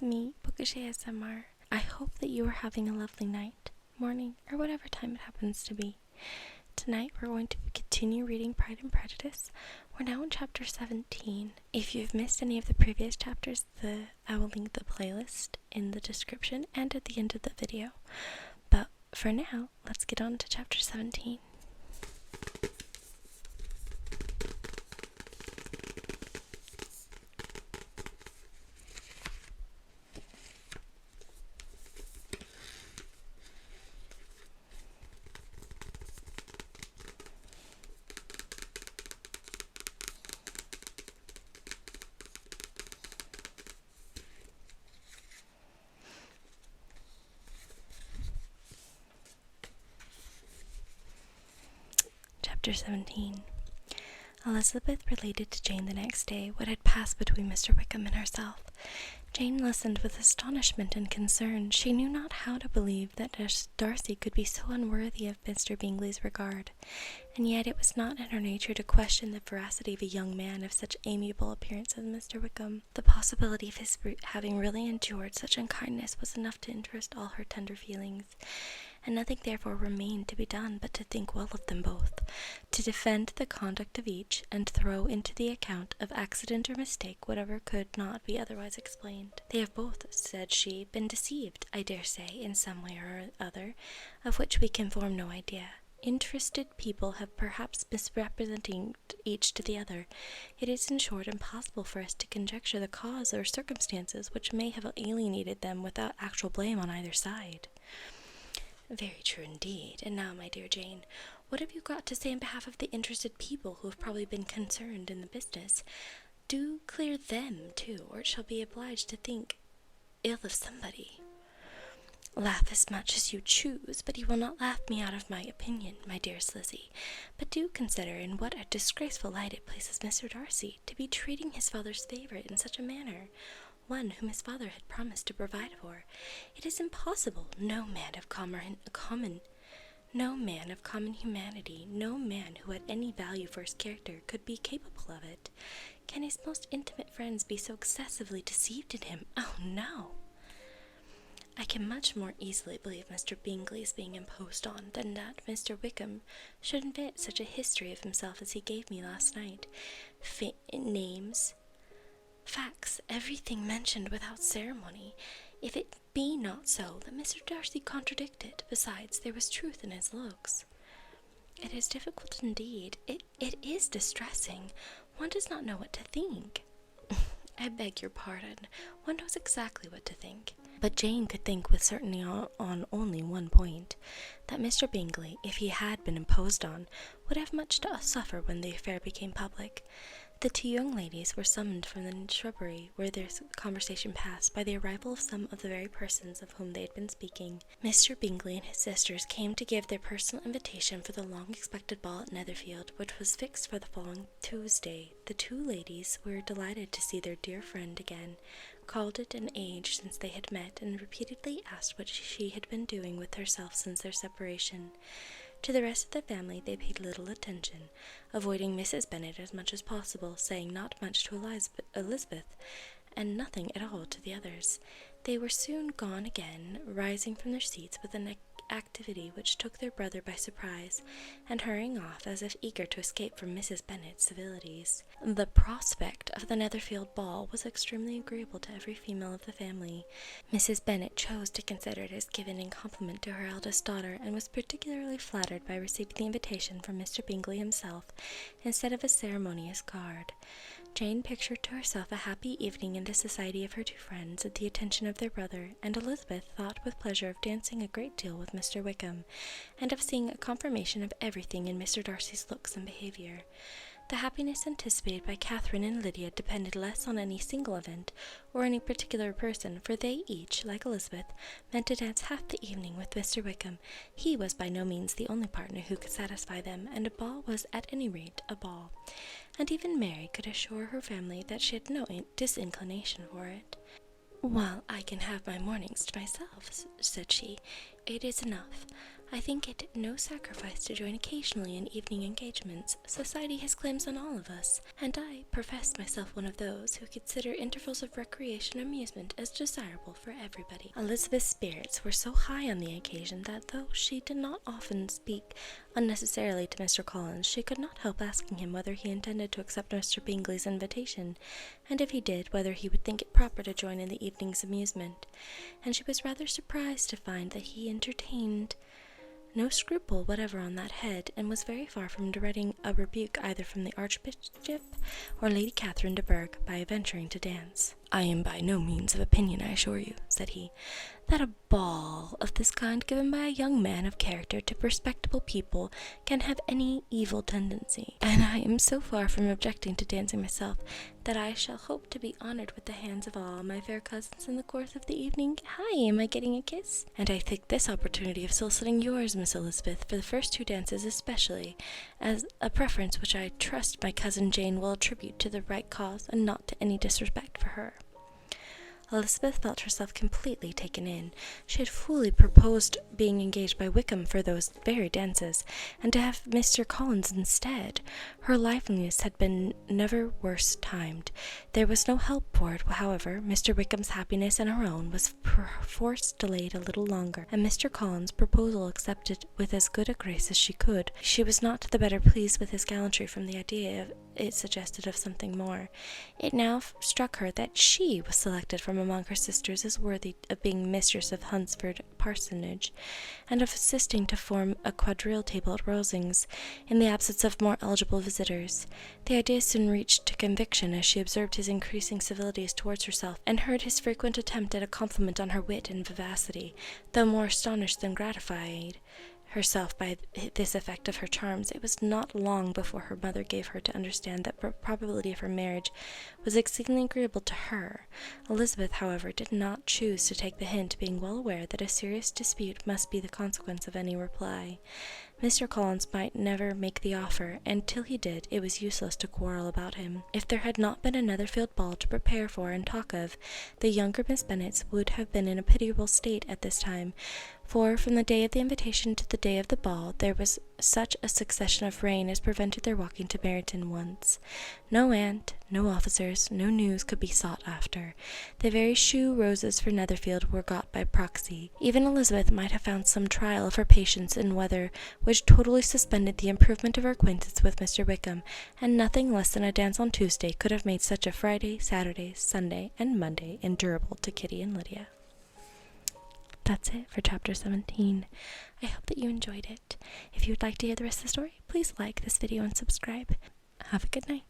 it's me, Bookish ASMR. I hope that you are having a lovely night, morning, or whatever time it happens to be. Tonight we're going to continue reading Pride and Prejudice. We're now in chapter 17. If you've missed any of the previous chapters, I will link the playlist in the description and at the end of the video. But for now, let's get on to chapter 17. Chapter 17. Elizabeth related to Jane the next day what had passed between Mr. Wickham and herself. Jane listened with astonishment and concern. She knew not how to believe that Darcy could be so unworthy of Mr. Bingley's regard, and yet it was not in her nature to question the veracity of a young man of such amiable appearance as Mr. Wickham. The possibility of his having really endured such unkindness was enough to interest all her tender feelings, and nothing therefore remained to be done but to think well of them both, to defend the conduct of each, and throw into the account of accident or mistake whatever could not be otherwise explained. They have both, said she, been deceived, I dare say, in some way or other, of which we can form no idea. Interested people have perhaps misrepresented each to the other. It is, in short, impossible for us to conjecture the cause or circumstances which may have alienated them without actual blame on either side. Very true indeed. And now, my dear Jane, what have you got to say in behalf of the interested people who have probably been concerned in the business? Do clear them, too, or it shall be obliged to think ill of somebody. Laugh as much as you choose, but you will not laugh me out of my opinion, my dearest Lizzie. But do consider in what a disgraceful light it places Mr. Darcy, to be treating his father's favourite in such a manner, one whom his father had promised to provide for. It is impossible. No man of common humanity, no man who had any value for his character, could be capable of it. Can his most intimate friends be so excessively deceived in him? Oh, no! I can much more easily believe Mr. Bingley's being imposed on than that Mr. Wickham should invent such a history of himself as he gave me last night. Names, facts, everything mentioned without ceremony. If it be not so, that Mr. Darcy contradicted. Besides, there was truth in his looks. It is difficult indeed. It is distressing. One does not know what to think. I beg your pardon. One knows exactly what to think. But Jane could think with certainty on only one point, that Mr. Bingley, if he had been imposed on, would have much to suffer when the affair became public. The two young ladies were summoned from the shrubbery where their conversation passed by the arrival of some of the very persons of whom they had been speaking. Mr. Bingley and his sisters came to give their personal invitation for the long-expected ball at Netherfield, which was fixed for the following Tuesday. The two ladies were delighted to see their dear friend again, called it an age since they had met, and repeatedly asked what she had been doing with herself since their separation. To the rest of the family they paid little attention, avoiding Mrs. Bennet as much as possible, saying not much to Elizabeth, and nothing at all to the others. They were soon gone again, rising from their seats with an activity which took their brother by surprise, and hurrying off as if eager to escape from Mrs. Bennet's civilities. The prospect of the Netherfield ball was extremely agreeable to every female of the family. Mrs. Bennet chose to consider it as given in compliment to her eldest daughter, and was particularly flattered by receiving the invitation from Mr. Bingley himself, instead of a ceremonious card. Jane pictured to herself a happy evening in the society of her two friends, at the attention of their brother, and Elizabeth thought with pleasure of dancing a great deal with Mr. Wickham, and of seeing a confirmation of everything in Mr. Darcy's looks and behaviour. The happiness anticipated by Catherine and Lydia depended less on any single event, or any particular person, for they each, like Elizabeth, meant to dance half the evening with Mr. Wickham. He was by no means the only partner who could satisfy them, and a ball was at any rate a ball, and even Mary could assure her family that she had no disinclination for it. "Well, I can have my mornings to myself," said she. "It is enough. I think it no sacrifice to join occasionally in evening engagements. Society has claims on all of us, and I profess myself one of those who consider intervals of recreation and amusement as desirable for everybody. Elizabeth's spirits were so high on the occasion that, though she did not often speak unnecessarily to Mr. Collins, she could not help asking him whether he intended to accept Mr. Bingley's invitation, and if he did, whether he would think it proper to join in the evening's amusement. And she was rather surprised to find that he entertained no scruple whatever on that head, and was very far from dreading a rebuke either from the Archbishop or Lady Catherine de Bourgh by venturing to dance. "I am by no means of opinion, I assure you," said he, "that a ball of this kind given by a young man of character to respectable people can have any evil tendency, and I am so far from objecting to dancing myself that I shall hope to be honoured with the hands of all my fair cousins in the course of the evening. Hi, am I getting a kiss? And I take this opportunity of soliciting yours, Miss Elizabeth, for the first 2 dances especially, as a preference which I trust my cousin Jane will attribute to the right cause, and not to any disrespect for her." Elizabeth felt herself completely taken in. She had fully proposed being engaged by Wickham for those very dances, and to have Mr. Collins instead. Her liveliness had been never worse timed. There was no help for it, however. Mr. Wickham's happiness and her own was perforce delayed a little longer, and Mr. Collins' proposal accepted with as good a grace as she could. She was not the better pleased with his gallantry from the idea it suggested of something more. It now struck her that she was selected from among her sisters as worthy of being mistress of Hunsford Parsonage, and of assisting to form a quadrille table at Rosings, in the absence of more eligible visitors. The idea soon reached to conviction as she observed his increasing civilities towards herself, and heard his frequent attempt at a compliment on her wit and vivacity. Though more astonished than gratified herself by this effect of her charms, it was not long before her mother gave her to understand that the probability of her marriage was exceedingly agreeable to her. Elizabeth, however, did not choose to take the hint, being well aware that a serious dispute must be the consequence of any reply. Mr. Collins might never make the offer, and till he did, it was useless to quarrel about him. If there had not been a Netherfield ball to prepare for and talk of, the younger Miss Bennets would have been in a pitiable state at this time, for from the day of the invitation to the day of the ball there was such a succession of rain as prevented their walking to Meryton once. No aunt, no officers, no news could be sought after. The very shoe roses for Netherfield were got by proxy. Even Elizabeth might have found some trial of her patience in weather which totally suspended the improvement of her acquaintance with Mr. Wickham, and nothing less than a dance on Tuesday could have made such a Friday, Saturday, Sunday, and Monday endurable to Kitty and Lydia. That's it for chapter 17. I hope that you enjoyed it. If you would like to hear the rest of the story, please like this video and subscribe. Have a good night.